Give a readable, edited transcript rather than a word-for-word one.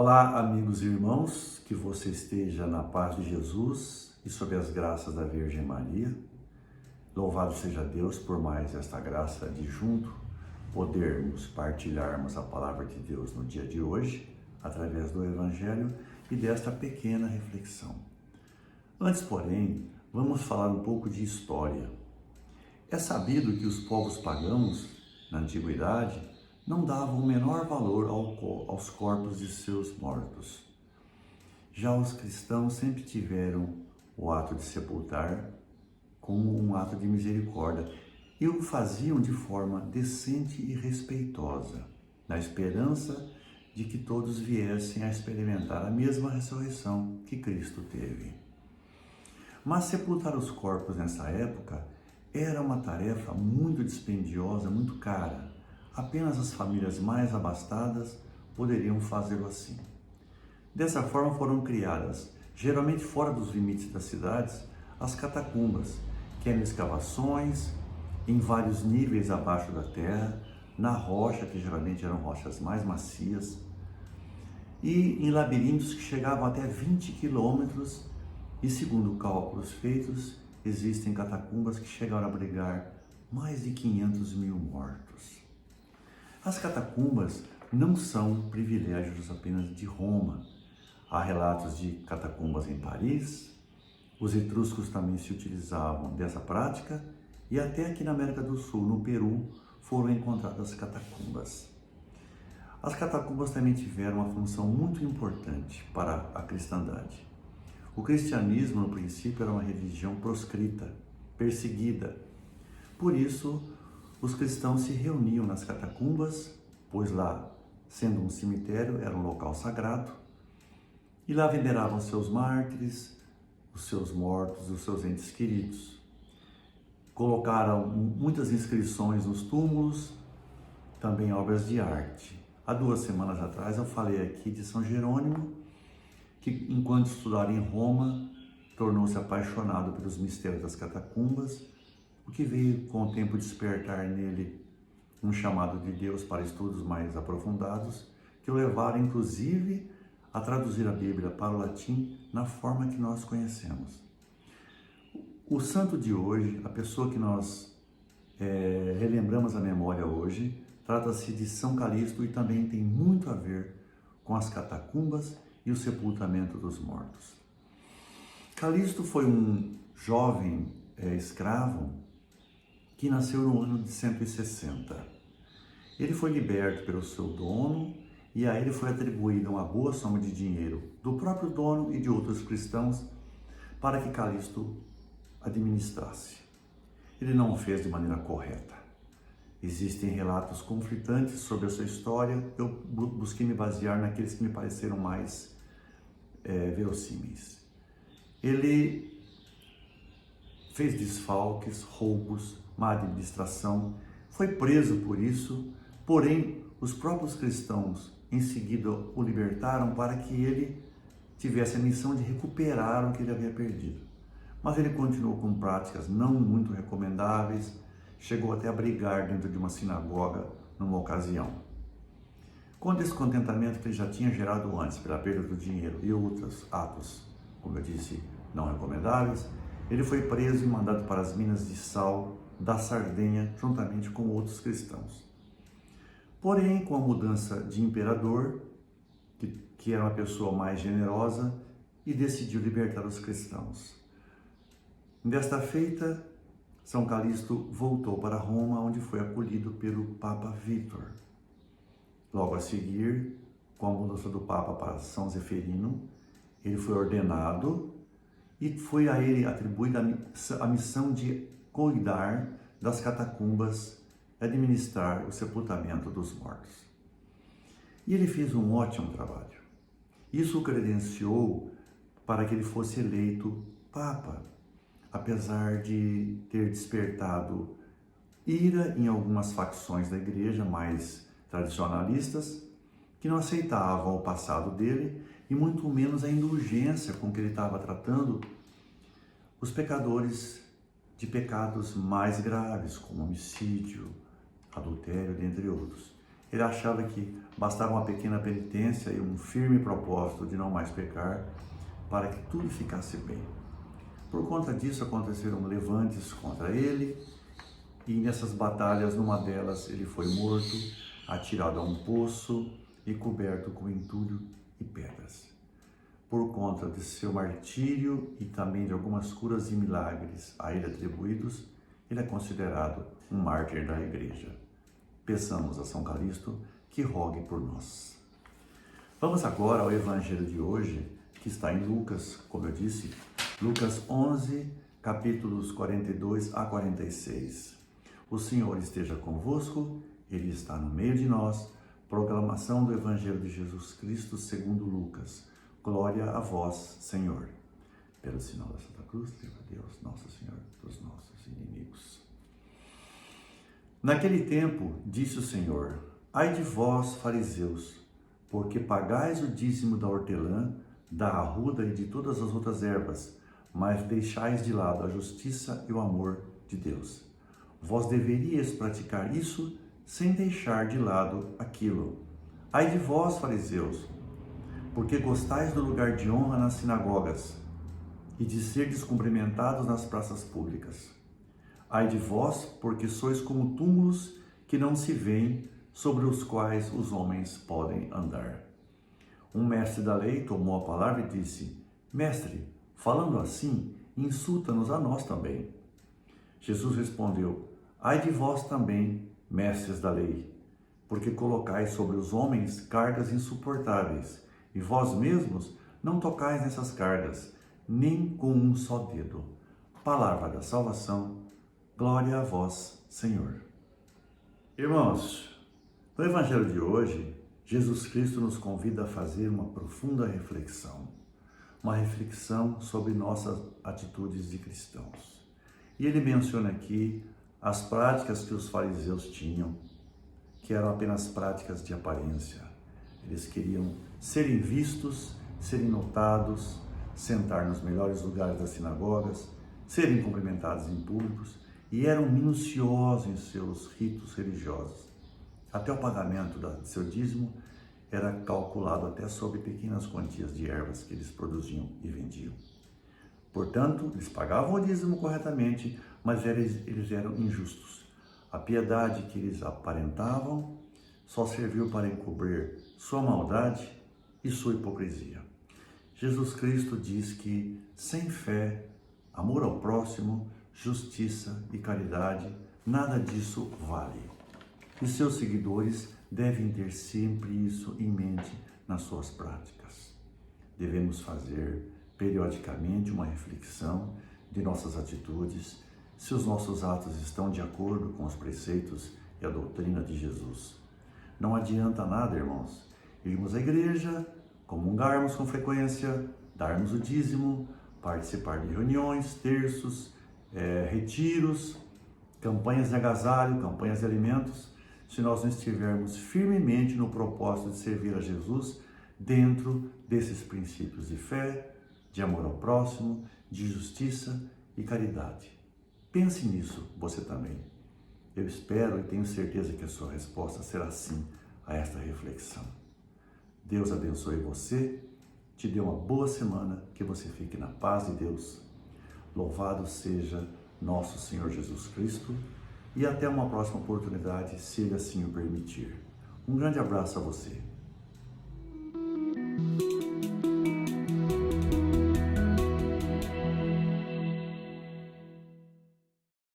Olá, amigos e irmãos, que você esteja na paz de Jesus e sob as graças da Virgem Maria. Louvado seja Deus por mais esta graça de junto podermos partilharmos a palavra de Deus no dia de hoje, através do Evangelho e desta pequena reflexão. Antes, porém, vamos falar um pouco de história. É sabido que os povos pagãos, na antiguidade, não davam o menor valor aos corpos de seus mortos. Já os cristãos sempre tiveram o ato de sepultar como um ato de misericórdia e o faziam de forma decente e respeitosa, na esperança de que todos viessem a experimentar a mesma ressurreição que Cristo teve. Mas sepultar os corpos nessa época era uma tarefa muito dispendiosa, muito cara. Apenas as famílias mais abastadas poderiam fazê-lo assim. Dessa forma foram criadas, geralmente fora dos limites das cidades, as catacumbas, que eram escavações em vários níveis abaixo da terra, na rocha, que geralmente eram rochas mais macias, e em labirintos que chegavam até 20 quilômetros, e segundo cálculos feitos, existem catacumbas que chegaram a abrigar mais de 500 mil mortos. As catacumbas não são privilégios apenas de Roma. Há relatos de catacumbas em Paris, os etruscos também se utilizavam dessa prática e até aqui na América do Sul, no Peru, foram encontradas catacumbas. As catacumbas também tiveram uma função muito importante para a cristandade. O cristianismo, no princípio, era uma religião proscrita, perseguida. Por isso, os cristãos se reuniam nas catacumbas, pois lá, sendo um cemitério, era um local sagrado, e lá veneravam seus mártires, os seus mortos, os seus entes queridos. Colocaram muitas inscrições nos túmulos, também obras de arte. Há 2 semanas atrás eu falei aqui de São Jerônimo, que enquanto estudava em Roma, tornou-se apaixonado pelos mistérios das catacumbas, o que veio com o tempo despertar nele um chamado de Deus para estudos mais aprofundados, que o levaram inclusive a traduzir a Bíblia para o latim na forma que nós conhecemos. O santo de hoje, a pessoa que nós relembramos a memória hoje, trata-se de São Calixto e também tem muito a ver com as catacumbas e o sepultamento dos mortos. Calixto foi um jovem escravo que nasceu no ano de 160. Ele foi liberto pelo seu dono e a ele foi atribuída uma boa soma de dinheiro do próprio dono e de outros cristãos para que Calixto administrasse. Ele não o fez de maneira correta. Existem relatos conflitantes sobre a sua história. Eu busquei me basear naqueles que me pareceram mais verossímeis. Ele fez desfalques, roubos, má administração, foi preso por isso, porém os próprios cristãos em seguida o libertaram para que ele tivesse a missão de recuperar o que ele havia perdido. Mas ele continuou com práticas não muito recomendáveis, chegou até a brigar dentro de uma sinagoga numa ocasião. Com o descontentamento que ele já tinha gerado antes pela perda do dinheiro e outros atos, como eu disse, não recomendáveis, ele foi preso e mandado para as minas de sal da Sardenha, juntamente com outros cristãos. Porém, com a mudança de imperador, que era uma pessoa mais generosa, e decidiu libertar os cristãos. Desta feita, São Calixto voltou para Roma, onde foi acolhido pelo Papa Vítor. Logo a seguir, com a mudança do Papa para São Zeferino, ele foi ordenado e foi a ele atribuída a missão de cuidar das catacumbas, administrar o sepultamento dos mortos. E ele fez um ótimo trabalho. Isso o credenciou para que ele fosse eleito Papa, apesar de ter despertado ira em algumas facções da igreja mais tradicionalistas, que não aceitavam o passado dele e muito menos a indulgência com que ele estava tratando os pecadores de pecados mais graves, como homicídio, adultério, dentre outros. Ele achava que bastava uma pequena penitência e um firme propósito de não mais pecar para que tudo ficasse bem. Por conta disso, aconteceram levantes contra ele, e nessas batalhas, numa delas, ele foi morto, atirado a um poço e coberto com entulho e pedras. Por conta de seu martírio e também de algumas curas e milagres a ele atribuídos, ele é considerado um mártir da igreja. Peçamos a São Calixto que rogue por nós. Vamos agora ao evangelho de hoje, que está em Lucas, como eu disse, Lucas 11, capítulos 42 a 46. O Senhor esteja convosco, Ele está no meio de nós. Proclamação do Evangelho de Jesus Cristo segundo Lucas. Glória a vós, Senhor. Pelo sinal da Santa Cruz, livra Deus, Nosso Senhor, dos nossos inimigos. Naquele tempo, disse o Senhor: ai de vós, fariseus, porque pagais o dízimo da hortelã, da arruda e de todas as outras ervas, mas deixais de lado a justiça e o amor de Deus. Vós deveríeis praticar isso sem deixar de lado aquilo. Ai de vós, fariseus, porque gostais do lugar de honra nas sinagogas e de ser descumprimentados nas praças públicas. Ai de vós, porque sois como túmulos que não se veem, sobre os quais os homens podem andar. Um mestre da lei tomou a palavra e disse: Mestre, falando assim, insulta-nos a nós também. Jesus respondeu: ai de vós também, mestres da lei, porque colocais sobre os homens cargas insuportáveis, e vós mesmos não tocais nessas cargas, nem com um só dedo. Palavra da salvação, glória a vós, Senhor. Irmãos, no Evangelho de hoje, Jesus Cristo nos convida a fazer uma profunda reflexão, uma reflexão sobre nossas atitudes de cristãos. E ele menciona aqui as práticas que os fariseus tinham, que eram apenas práticas de aparência. Eles queriam serem vistos, serem notados, sentar nos melhores lugares das sinagogas, serem cumprimentados em públicos, e eram minuciosos em seus ritos religiosos. Até o pagamento de seu dízimo era calculado até sobre pequenas quantias de ervas que eles produziam e vendiam. Portanto, eles pagavam o dízimo corretamente, mas eles eram injustos. A piedade que eles aparentavam só serviu para encobrir sua maldade e sua hipocrisia. Jesus Cristo diz que sem fé, amor ao próximo, justiça e caridade, nada disso vale. E seus seguidores devem ter sempre isso em mente nas suas práticas. Devemos fazer periodicamente uma reflexão de nossas atitudes, se os nossos atos estão de acordo com os preceitos e a doutrina de Jesus. Não adianta nada, irmãos, irmos à igreja, comungarmos com frequência, darmos o dízimo, participar de reuniões, terços, retiros, campanhas de agasalho, campanhas de alimentos, se nós não estivermos firmemente no propósito de servir a Jesus dentro desses princípios de fé, de amor ao próximo, de justiça e caridade. Pense nisso, você também. Eu espero e tenho certeza que a sua resposta será sim a esta reflexão. Deus abençoe você, te dê uma boa semana, que você fique na paz de Deus. Louvado seja nosso Senhor Jesus Cristo e até uma próxima oportunidade, se Ele assim o permitir. Um grande abraço a você.